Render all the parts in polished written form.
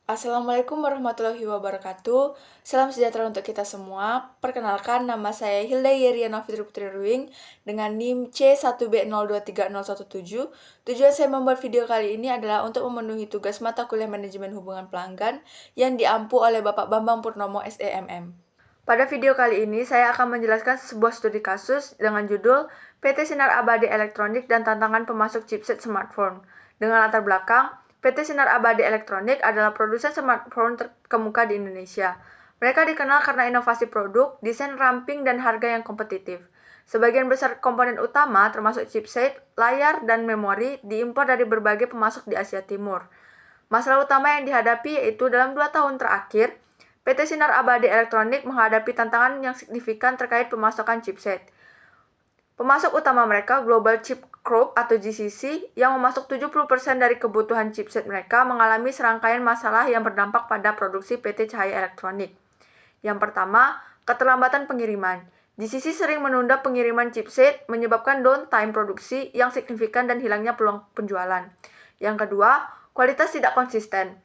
Assalamualaikum warahmatullahi wabarakatuh. Salam sejahtera untuk kita semua. Perkenalkan, nama saya Hilda Yeriana Fitri Putri Ruing dengan NIM C1B023017. Tujuan saya membuat video kali ini adalah untuk memenuhi tugas mata kuliah manajemen hubungan pelanggan yang diampu oleh Bapak Bambang Purnomo SEMM. Pada video kali ini, saya akan menjelaskan sebuah studi kasus dengan judul PT Sinar Abadi Elektronik dan Tantangan Pemasok Chipset Smartphone. Dengan latar belakang, PT Sinar Abadi Elektronik adalah produsen smartphone terkemuka di Indonesia. Mereka dikenal karena inovasi produk, desain ramping, dan harga yang kompetitif. Sebagian besar komponen utama, termasuk chipset, layar, dan memori, diimpor dari berbagai pemasok di Asia Timur. Masalah utama yang dihadapi yaitu dalam 2 tahun terakhir, PT Sinar Abadi Elektronik menghadapi tantangan yang signifikan terkait pemasokan chipset. Pemasok utama mereka, Global Chip Group atau GCC, yang memasok 70% dari kebutuhan chipset mereka, mengalami serangkaian masalah yang berdampak pada produksi PT Cahaya Elektronik. Yang pertama, keterlambatan pengiriman. GCC sering menunda pengiriman chipset, menyebabkan downtime produksi yang signifikan dan hilangnya peluang penjualan. Yang kedua, kualitas tidak konsisten.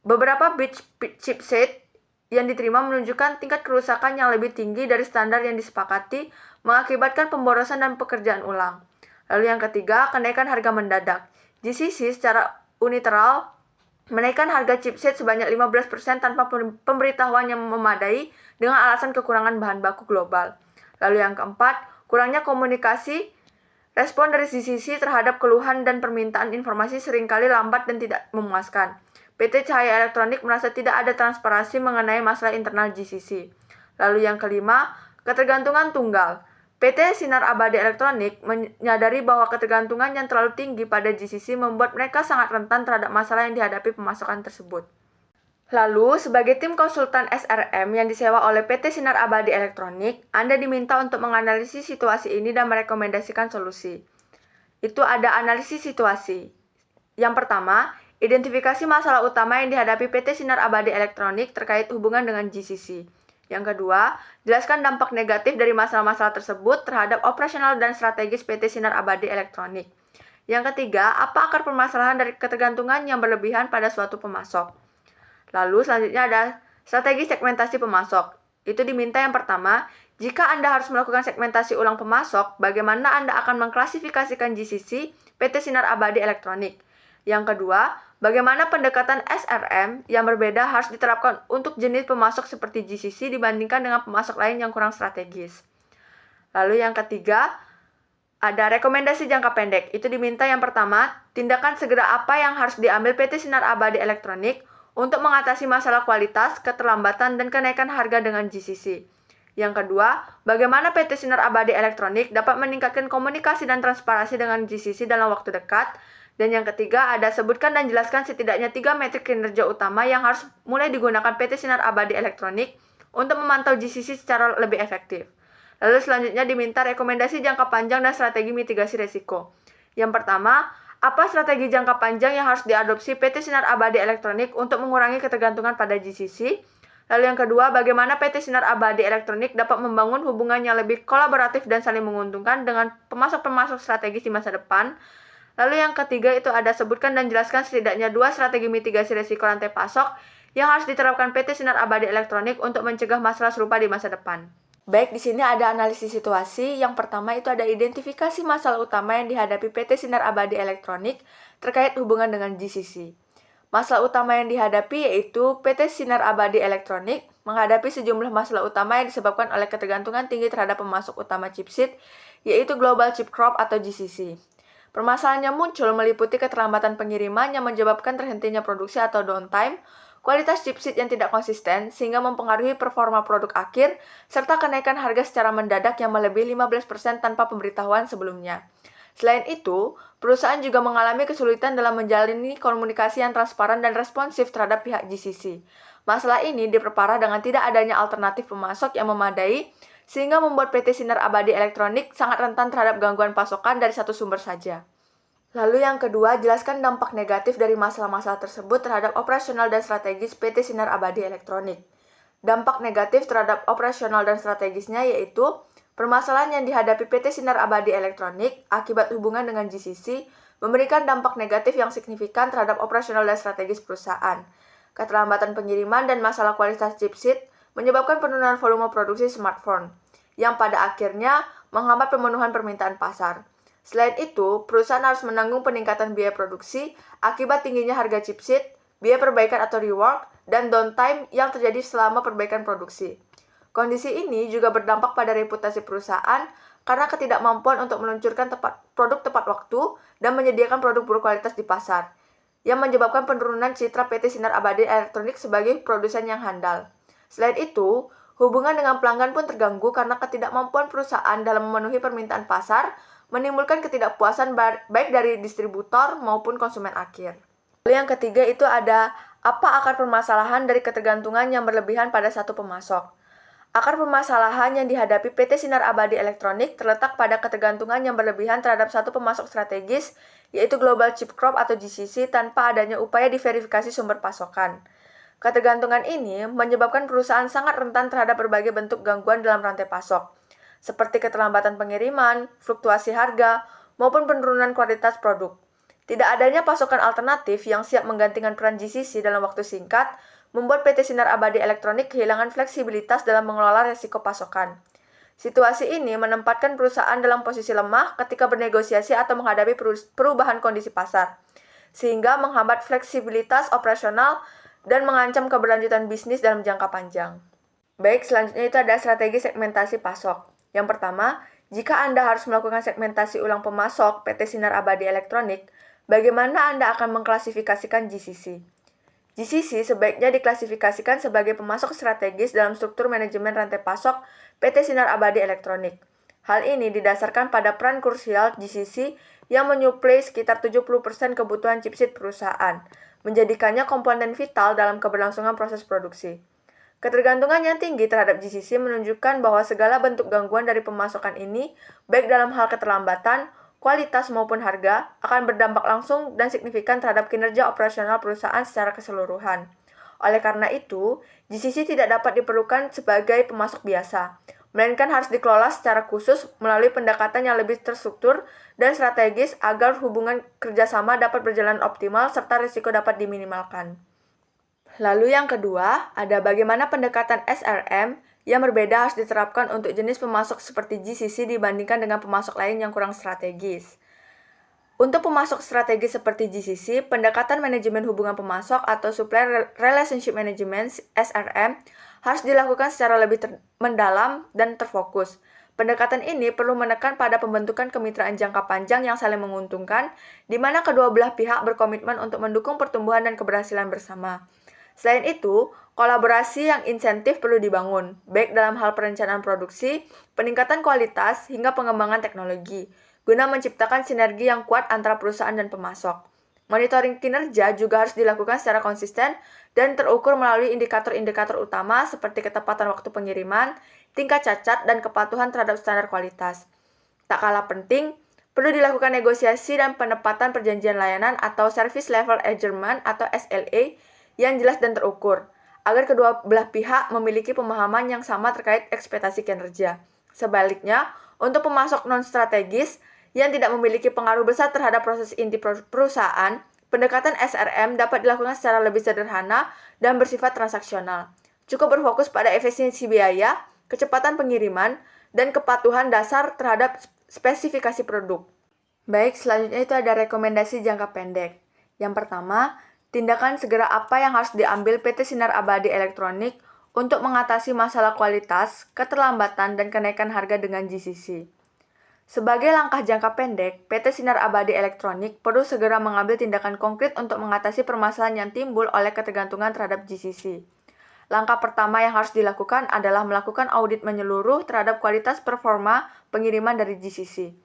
Beberapa batch chipset yang diterima menunjukkan tingkat kerusakan yang lebih tinggi dari standar yang disepakati, mengakibatkan pemborosan dan pekerjaan ulang. Lalu yang ketiga, kenaikan harga mendadak. GCC secara unilateral menaikkan harga chipset sebanyak 15% tanpa pemberitahuan yang memadai dengan alasan kekurangan bahan baku global. Lalu yang keempat, kurangnya komunikasi. Respon dari GCC terhadap keluhan dan permintaan informasi seringkali lambat dan tidak memuaskan. PT Cahaya Elektronik merasa tidak ada transparansi mengenai masalah internal GCC. Lalu yang kelima, ketergantungan tunggal. PT Sinar Abadi Elektronik menyadari bahwa ketergantungan yang terlalu tinggi pada GCC membuat mereka sangat rentan terhadap masalah yang dihadapi pemasakan tersebut. Lalu, sebagai tim konsultan SRM yang disewa oleh PT Sinar Abadi Elektronik, Anda diminta untuk menganalisis situasi ini dan merekomendasikan solusi. Itu ada analisis situasi. Yang pertama, identifikasi masalah utama yang dihadapi PT Sinar Abadi Elektronik terkait hubungan dengan GCC. Yang kedua, jelaskan dampak negatif dari masalah-masalah tersebut terhadap operasional dan strategis PT Sinar Abadi Elektronik. Yang ketiga, apa akar permasalahan dari ketergantungan yang berlebihan pada suatu pemasok. Lalu selanjutnya ada strategi segmentasi pemasok. Itu diminta yang pertama, jika Anda harus melakukan segmentasi ulang pemasok, bagaimana Anda akan mengklasifikasikan GCC PT Sinar Abadi Elektronik. Yang kedua, bagaimana pendekatan SRM yang berbeda harus diterapkan untuk jenis pemasok seperti GCC dibandingkan dengan pemasok lain yang kurang strategis. Lalu yang ketiga, ada rekomendasi jangka pendek. Itu diminta yang pertama, tindakan segera apa yang harus diambil PT Sinar Abadi Elektronik untuk mengatasi masalah kualitas, keterlambatan, dan kenaikan harga dengan GCC. Yang kedua, bagaimana PT Sinar Abadi Elektronik dapat meningkatkan komunikasi dan transparansi dengan GCC dalam waktu dekat. Dan yang ketiga, ada sebutkan dan jelaskan setidaknya 3 metrik kinerja utama yang harus mulai digunakan PT Sinar Abadi Elektronik untuk memantau GCC secara lebih efektif. Lalu selanjutnya diminta rekomendasi jangka panjang dan strategi mitigasi risiko. Yang pertama, apa strategi jangka panjang yang harus diadopsi PT Sinar Abadi Elektronik untuk mengurangi ketergantungan pada GCC? Lalu yang kedua, bagaimana PT Sinar Abadi Elektronik dapat membangun hubungan yang lebih kolaboratif dan saling menguntungkan dengan pemasok-pemasok strategis di masa depan? Lalu yang ketiga itu ada sebutkan dan jelaskan setidaknya 2 strategi mitigasi risiko rantai pasok yang harus diterapkan PT Sinar Abadi Elektronik untuk mencegah masalah serupa di masa depan. Baik, di sini ada analisis situasi. Yang pertama itu ada identifikasi masalah utama yang dihadapi PT Sinar Abadi Elektronik terkait hubungan dengan GCC. Masalah utama yang dihadapi yaitu PT Sinar Abadi Elektronik menghadapi sejumlah masalah utama yang disebabkan oleh ketergantungan tinggi terhadap pemasok utama chipset, yaitu Global Chip Group atau GCC. Permasalahan yang muncul meliputi keterlambatan pengiriman yang menyebabkan terhentinya produksi atau downtime, kualitas chipset yang tidak konsisten sehingga mempengaruhi performa produk akhir, serta kenaikan harga secara mendadak yang melebihi 15% tanpa pemberitahuan sebelumnya. Selain itu, perusahaan juga mengalami kesulitan dalam menjalani komunikasi yang transparan dan responsif terhadap pihak GCC. Masalah ini diperparah dengan tidak adanya alternatif pemasok yang memadai, sehingga membuat PT Sinar Abadi Elektronik sangat rentan terhadap gangguan pasokan dari satu sumber saja. Lalu yang kedua, jelaskan dampak negatif dari masalah-masalah tersebut terhadap operasional dan strategis PT Sinar Abadi Elektronik. Dampak negatif terhadap operasional dan strategisnya yaitu permasalahan yang dihadapi PT Sinar Abadi Elektronik akibat hubungan dengan GCC memberikan dampak negatif yang signifikan terhadap operasional dan strategis perusahaan. Keterlambatan pengiriman dan masalah kualitas chipset menyebabkan penurunan volume produksi smartphone, yang pada akhirnya menghambat pemenuhan permintaan pasar. Selain itu, perusahaan harus menanggung peningkatan biaya produksi akibat tingginya harga chipset, biaya perbaikan atau rework, dan downtime yang terjadi selama perbaikan produksi. Kondisi ini juga berdampak pada reputasi perusahaan karena ketidakmampuan untuk meluncurkan produk tepat waktu dan menyediakan produk berkualitas di pasar, yang menyebabkan penurunan citra PT Sinar Abadi Elektronik sebagai produsen yang handal. Selain itu, hubungan dengan pelanggan pun terganggu karena ketidakmampuan perusahaan dalam memenuhi permintaan pasar, menimbulkan ketidakpuasan baik dari distributor maupun konsumen akhir. Lalu yang ketiga itu ada apa akar permasalahan dari ketergantungan yang berlebihan pada satu pemasok. Akar permasalahan yang dihadapi PT Sinar Abadi Elektronik terletak pada ketergantungan yang berlebihan terhadap satu pemasok strategis, yaitu Global Chip Corp atau GCC, tanpa adanya upaya diverifikasi sumber pasokan. Ketergantungan ini menyebabkan perusahaan sangat rentan terhadap berbagai bentuk gangguan dalam rantai pasok, seperti keterlambatan pengiriman, fluktuasi harga, maupun penurunan kualitas produk. Tidak adanya pasokan alternatif yang siap menggantikan peran GCC dalam waktu singkat, membuat PT Sinar Abadi Elektronik kehilangan fleksibilitas dalam mengelola resiko pasokan. Situasi ini menempatkan perusahaan dalam posisi lemah ketika bernegosiasi atau menghadapi perubahan kondisi pasar, sehingga menghambat fleksibilitas operasional dan mengancam keberlanjutan bisnis dalam jangka panjang. Baik, selanjutnya itu ada strategi segmentasi pasok. Yang pertama, jika Anda harus melakukan segmentasi ulang pemasok PT Sinar Abadi Elektronik, bagaimana Anda akan mengklasifikasikan GCC? GCC sebaiknya diklasifikasikan sebagai pemasok strategis dalam struktur manajemen rantai pasok PT Sinar Abadi Elektronik. Hal ini didasarkan pada peran krusial GCC yang menyuplai sekitar 70% kebutuhan chipset perusahaan, menjadikannya komponen vital dalam keberlangsungan proses produksi. Ketergantungan yang tinggi terhadap GCC menunjukkan bahwa segala bentuk gangguan dari pemasokan ini, baik dalam hal keterlambatan, kualitas maupun harga, akan berdampak langsung dan signifikan terhadap kinerja operasional perusahaan secara keseluruhan. Oleh karena itu, GCC tidak dapat diperlukan sebagai pemasok biasa, melainkan harus dikelola secara khusus melalui pendekatan yang lebih terstruktur dan strategis agar hubungan kerjasama dapat berjalan optimal serta risiko dapat diminimalkan. Lalu yang kedua, ada bagaimana pendekatan SRM yang berbeda harus diterapkan untuk jenis pemasok seperti GCC dibandingkan dengan pemasok lain yang kurang strategis. Untuk pemasok strategis seperti GCC, pendekatan manajemen hubungan pemasok atau Supplier Relationship Management (SRM) harus dilakukan secara lebih mendalam dan terfokus. Pendekatan ini perlu menekan pada pembentukan kemitraan jangka panjang yang saling menguntungkan, di mana kedua belah pihak berkomitmen untuk mendukung pertumbuhan dan keberhasilan bersama. Selain itu, kolaborasi yang insentif perlu dibangun, baik dalam hal perencanaan produksi, peningkatan kualitas, hingga pengembangan teknologi, guna menciptakan sinergi yang kuat antara perusahaan dan pemasok. Monitoring kinerja juga harus dilakukan secara konsisten dan terukur melalui indikator-indikator utama seperti ketepatan waktu pengiriman, tingkat cacat, dan kepatuhan terhadap standar kualitas. Tak kalah penting, perlu dilakukan negosiasi dan penempatan perjanjian layanan atau Service Level Agreement atau SLA yang jelas dan terukur, agar kedua belah pihak memiliki pemahaman yang sama terkait ekspektasi kinerja. Sebaliknya, untuk pemasok non-strategis yang tidak memiliki pengaruh besar terhadap proses inti perusahaan, pendekatan SRM dapat dilakukan secara lebih sederhana dan bersifat transaksional. Cukup berfokus pada efisiensi biaya, kecepatan pengiriman, dan kepatuhan dasar terhadap spesifikasi produk. Baik, selanjutnya itu ada rekomendasi jangka pendek. Yang pertama, tindakan segera apa yang harus diambil PT Sinar Abadi Elektronik untuk mengatasi masalah kualitas, keterlambatan, dan kenaikan harga dengan GCC. Sebagai langkah jangka pendek, PT Sinar Abadi Elektronik perlu segera mengambil tindakan konkret untuk mengatasi permasalahan yang timbul oleh ketergantungan terhadap GCC. Langkah pertama yang harus dilakukan adalah melakukan audit menyeluruh terhadap kualitas performa pengiriman dari GCC.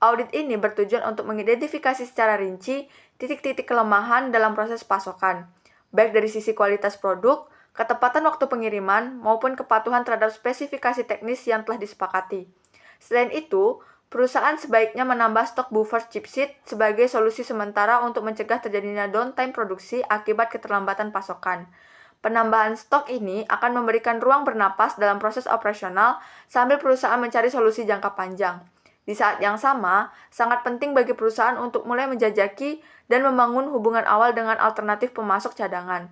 Audit ini bertujuan untuk mengidentifikasi secara rinci titik-titik kelemahan dalam proses pasokan, baik dari sisi kualitas produk, ketepatan waktu pengiriman, maupun kepatuhan terhadap spesifikasi teknis yang telah disepakati. Selain itu, perusahaan sebaiknya menambah stok buffer chipset sebagai solusi sementara untuk mencegah terjadinya downtime produksi akibat keterlambatan pasokan. Penambahan stok ini akan memberikan ruang bernapas dalam proses operasional sambil perusahaan mencari solusi jangka panjang. Di saat yang sama, sangat penting bagi perusahaan untuk mulai menjajaki dan membangun hubungan awal dengan alternatif pemasok cadangan.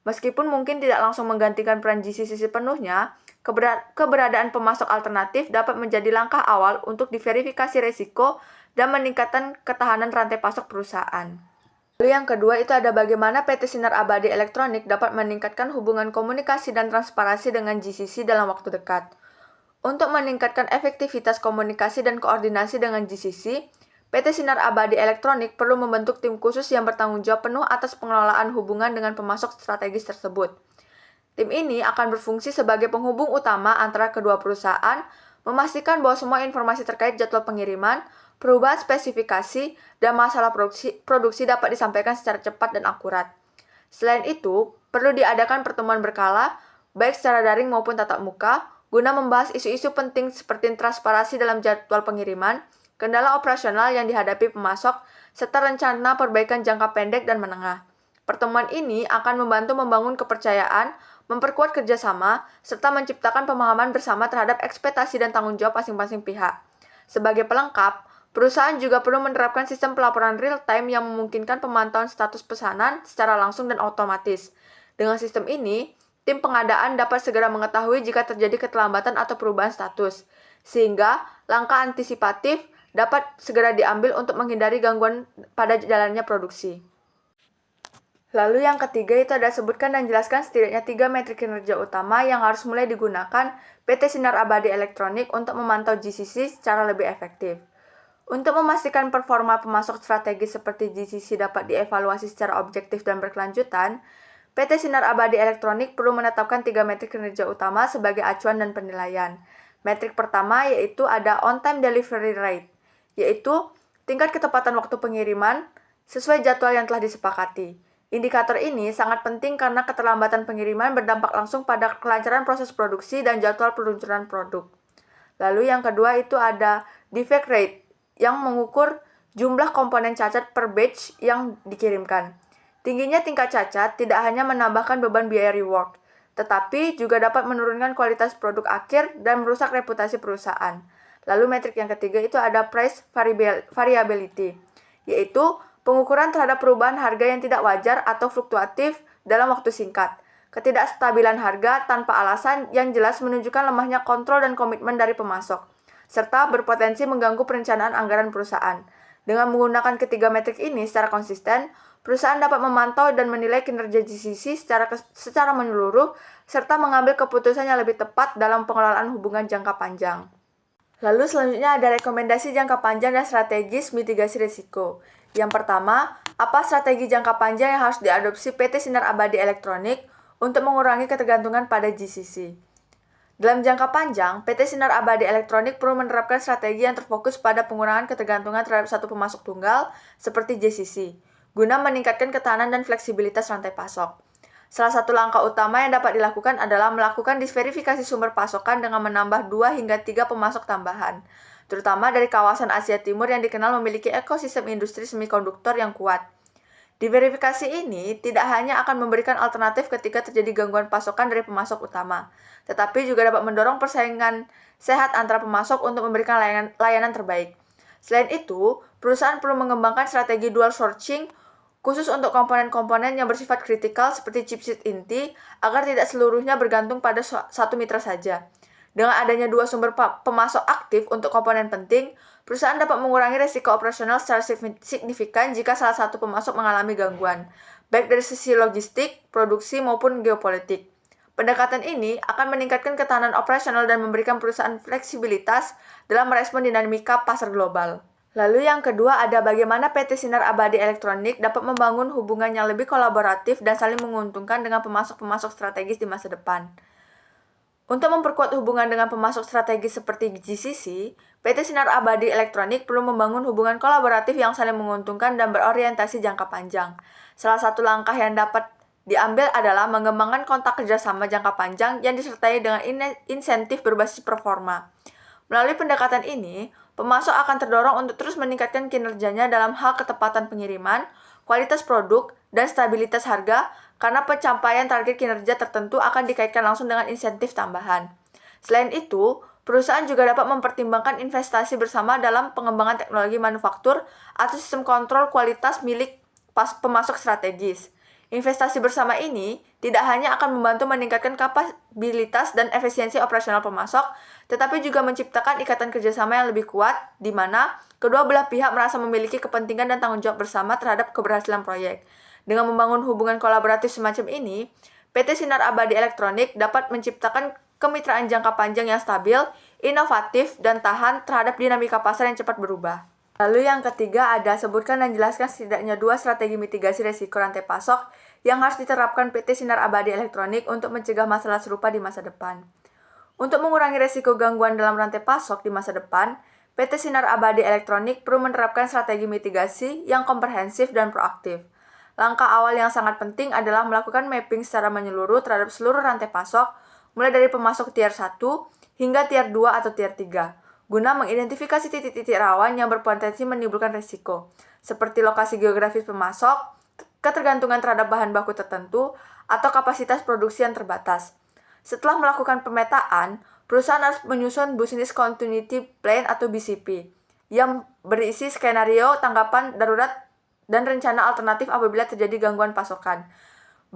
Meskipun mungkin tidak langsung menggantikan peran GCC sepenuhnya, keberadaan pemasok alternatif dapat menjadi langkah awal untuk diverifikasi risiko dan meningkatkan ketahanan rantai pasok perusahaan. Lalu yang kedua itu ada bagaimana PT Sinar Abadi Elektronik dapat meningkatkan hubungan komunikasi dan transparansi dengan GCC dalam waktu dekat. Untuk meningkatkan efektivitas komunikasi dan koordinasi dengan GCC, PT Sinar Abadi Elektronik perlu membentuk tim khusus yang bertanggung jawab penuh atas pengelolaan hubungan dengan pemasok strategis tersebut. Tim ini akan berfungsi sebagai penghubung utama antara kedua perusahaan, memastikan bahwa semua informasi terkait jadwal pengiriman, perubahan spesifikasi, dan masalah produksi dapat disampaikan secara cepat dan akurat. Selain itu, perlu diadakan pertemuan berkala, baik secara daring maupun tatap muka, guna membahas isu-isu penting seperti transparansi dalam jadwal pengiriman, kendala operasional yang dihadapi pemasok, serta rencana perbaikan jangka pendek dan menengah. Pertemuan ini akan membantu membangun kepercayaan, memperkuat kerjasama, serta menciptakan pemahaman bersama terhadap ekspektasi dan tanggung jawab masing-masing pihak. Sebagai pelengkap, perusahaan juga perlu menerapkan sistem pelaporan real-time yang memungkinkan pemantauan status pesanan secara langsung dan otomatis. Dengan sistem ini, tim pengadaan dapat segera mengetahui jika terjadi keterlambatan atau perubahan status, sehingga langkah antisipatif dapat segera diambil untuk menghindari gangguan pada jalannya produksi. Lalu yang ketiga itu ada sebutkan dan jelaskan setidaknya 3 metrik kinerja utama yang harus mulai digunakan PT Sinar Abadi Elektronik untuk memantau GCC secara lebih efektif. Untuk memastikan performa pemasok strategis seperti GCC dapat dievaluasi secara objektif dan berkelanjutan, PT Sinar Abadi Elektronik perlu menetapkan 3 metrik kinerja utama sebagai acuan dan penilaian. Metrik pertama yaitu ada on-time delivery rate, yaitu tingkat ketepatan waktu pengiriman sesuai jadwal yang telah disepakati. Indikator ini sangat penting karena keterlambatan pengiriman berdampak langsung pada kelancaran proses produksi dan jadwal peluncuran produk. Lalu yang kedua itu ada defect rate yang mengukur jumlah komponen cacat per batch yang dikirimkan. Tingginya tingkat cacat tidak hanya menambahkan beban biaya rework, tetapi juga dapat menurunkan kualitas produk akhir dan merusak reputasi perusahaan. Lalu metrik yang ketiga itu ada price variability, yaitu pengukuran terhadap perubahan harga yang tidak wajar atau fluktuatif dalam waktu singkat. Ketidakstabilan harga tanpa alasan yang jelas menunjukkan lemahnya kontrol dan komitmen dari pemasok, serta berpotensi mengganggu perencanaan anggaran perusahaan. Dengan menggunakan ketiga metrik ini secara konsisten, perusahaan dapat memantau dan menilai kinerja GCC secara menyeluruh, serta mengambil keputusan yang lebih tepat dalam pengelolaan hubungan jangka panjang. Lalu selanjutnya ada rekomendasi jangka panjang dan strategis mitigasi risiko. Yang pertama, apa strategi jangka panjang yang harus diadopsi PT Sinar Abadi Elektronik untuk mengurangi ketergantungan pada GCC? Dalam jangka panjang, PT Sinar Abadi Elektronik perlu menerapkan strategi yang terfokus pada pengurangan ketergantungan terhadap satu pemasok tunggal seperti GCC, guna meningkatkan ketahanan dan fleksibilitas rantai pasok. Salah satu langkah utama yang dapat dilakukan adalah melakukan diverifikasi sumber pasokan dengan menambah 2 hingga 3 pemasok tambahan, terutama dari kawasan Asia Timur yang dikenal memiliki ekosistem industri semikonduktor yang kuat. Diverifikasi ini tidak hanya akan memberikan alternatif ketika terjadi gangguan pasokan dari pemasok utama, tetapi juga dapat mendorong persaingan sehat antara pemasok untuk memberikan layanan terbaik. Selain itu, perusahaan perlu mengembangkan strategi dual sourcing khusus untuk komponen-komponen yang bersifat kritikal seperti chipset inti agar tidak seluruhnya bergantung pada satu mitra saja. Dengan adanya 2 sumber pemasok aktif untuk komponen penting, perusahaan dapat mengurangi risiko operasional secara signifikan jika salah satu pemasok mengalami gangguan, baik dari sisi logistik, produksi, maupun geopolitik. Pendekatan ini akan meningkatkan ketahanan operasional dan memberikan perusahaan fleksibilitas dalam merespon dinamika pasar global. Lalu yang kedua ada bagaimana PT Sinar Abadi Elektronik dapat membangun hubungan yang lebih kolaboratif dan saling menguntungkan dengan pemasok-pemasok strategis di masa depan. Untuk memperkuat hubungan dengan pemasok strategis seperti GCC, PT Sinar Abadi Elektronik perlu membangun hubungan kolaboratif yang saling menguntungkan dan berorientasi jangka panjang. Salah satu langkah yang dapat diambil adalah mengembangkan kontak kerjasama jangka panjang yang disertai dengan insentif berbasis performa. Melalui pendekatan ini, pemasok akan terdorong untuk terus meningkatkan kinerjanya dalam hal ketepatan pengiriman, kualitas produk, dan stabilitas harga karena pencapaian target kinerja tertentu akan dikaitkan langsung dengan insentif tambahan. Selain itu, perusahaan juga dapat mempertimbangkan investasi bersama dalam pengembangan teknologi manufaktur atau sistem kontrol kualitas milik pemasok strategis. Investasi bersama ini tidak hanya akan membantu meningkatkan kapabilitas dan efisiensi operasional pemasok, tetapi juga menciptakan ikatan kerjasama yang lebih kuat, di mana kedua belah pihak merasa memiliki kepentingan dan tanggung jawab bersama terhadap keberhasilan proyek. Dengan membangun hubungan kolaboratif semacam ini, PT Sinar Abadi Elektronik dapat menciptakan kemitraan jangka panjang yang stabil, inovatif, dan tahan terhadap dinamika pasar yang cepat berubah. Lalu yang ketiga ada sebutkan dan jelaskan setidaknya 2 strategi mitigasi risiko rantai pasok yang harus diterapkan PT Sinar Abadi Elektronik untuk mencegah masalah serupa di masa depan. Untuk mengurangi risiko gangguan dalam rantai pasok di masa depan, PT Sinar Abadi Elektronik perlu menerapkan strategi mitigasi yang komprehensif dan proaktif. Langkah awal yang sangat penting adalah melakukan mapping secara menyeluruh terhadap seluruh rantai pasok, mulai dari pemasok tier 1 hingga tier 2 atau tier 3. Guna mengidentifikasi titik-titik rawan yang berpotensi menimbulkan risiko, seperti lokasi geografis pemasok, ketergantungan terhadap bahan baku tertentu, atau kapasitas produksi yang terbatas. Setelah melakukan pemetaan, perusahaan harus menyusun Business Continuity Plan atau BCP, yang berisi skenario, tanggapan darurat, dan rencana alternatif apabila terjadi gangguan pasokan,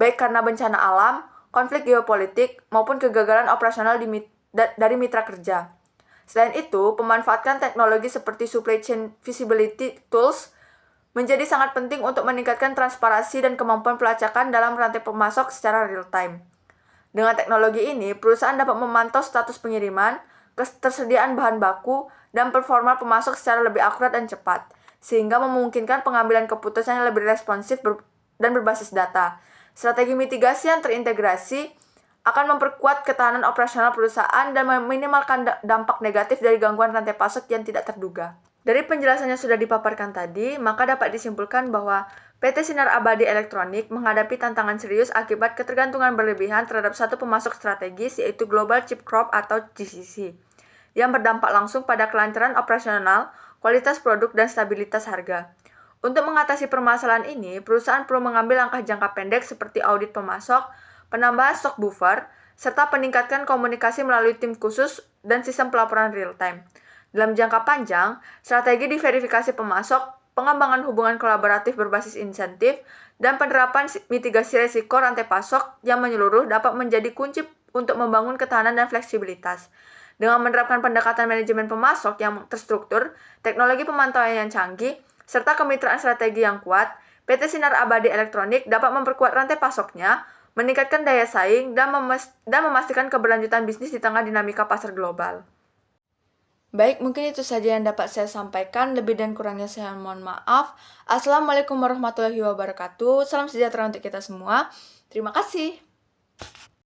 baik karena bencana alam, konflik geopolitik, maupun kegagalan operasional dari mitra kerja. Selain itu, pemanfaatan teknologi seperti Supply Chain Visibility Tools menjadi sangat penting untuk meningkatkan transparansi dan kemampuan pelacakan dalam rantai pemasok secara real-time. Dengan teknologi ini, perusahaan dapat memantau status pengiriman, ketersediaan bahan baku, dan performa pemasok secara lebih akurat dan cepat, sehingga memungkinkan pengambilan keputusan yang lebih responsif dan berbasis data. Strategi mitigasi yang terintegrasi akan memperkuat ketahanan operasional perusahaan dan meminimalkan dampak negatif dari gangguan rantai pasok yang tidak terduga. Dari penjelasan yang sudah dipaparkan tadi, maka dapat disimpulkan bahwa PT Sinar Abadi Elektronik menghadapi tantangan serius akibat ketergantungan berlebihan terhadap satu pemasok strategis, yaitu Global Chip Corp atau GCC, yang berdampak langsung pada kelancaran operasional, kualitas produk, dan stabilitas harga. Untuk mengatasi permasalahan ini, perusahaan perlu mengambil langkah jangka pendek seperti audit pemasok, penambahan stok buffer, serta peningkatkan komunikasi melalui tim khusus dan sistem pelaporan real-time. Dalam jangka panjang, strategi diverifikasi pemasok, pengembangan hubungan kolaboratif berbasis insentif, dan penerapan mitigasi risiko rantai pasok yang menyeluruh dapat menjadi kunci untuk membangun ketahanan dan fleksibilitas. Dengan menerapkan pendekatan manajemen pemasok yang terstruktur, teknologi pemantauan yang canggih, serta kemitraan strategi yang kuat, PT Sinar Abadi Elektronik dapat memperkuat rantai pasoknya, meningkatkan daya saing, dan memastikan keberlanjutan bisnis di tengah dinamika pasar global. Baik, mungkin itu saja yang dapat saya sampaikan. Lebih dan kurangnya saya mohon maaf. Assalamualaikum warahmatullahi wabarakatuh. Salam sejahtera untuk kita semua. Terima kasih.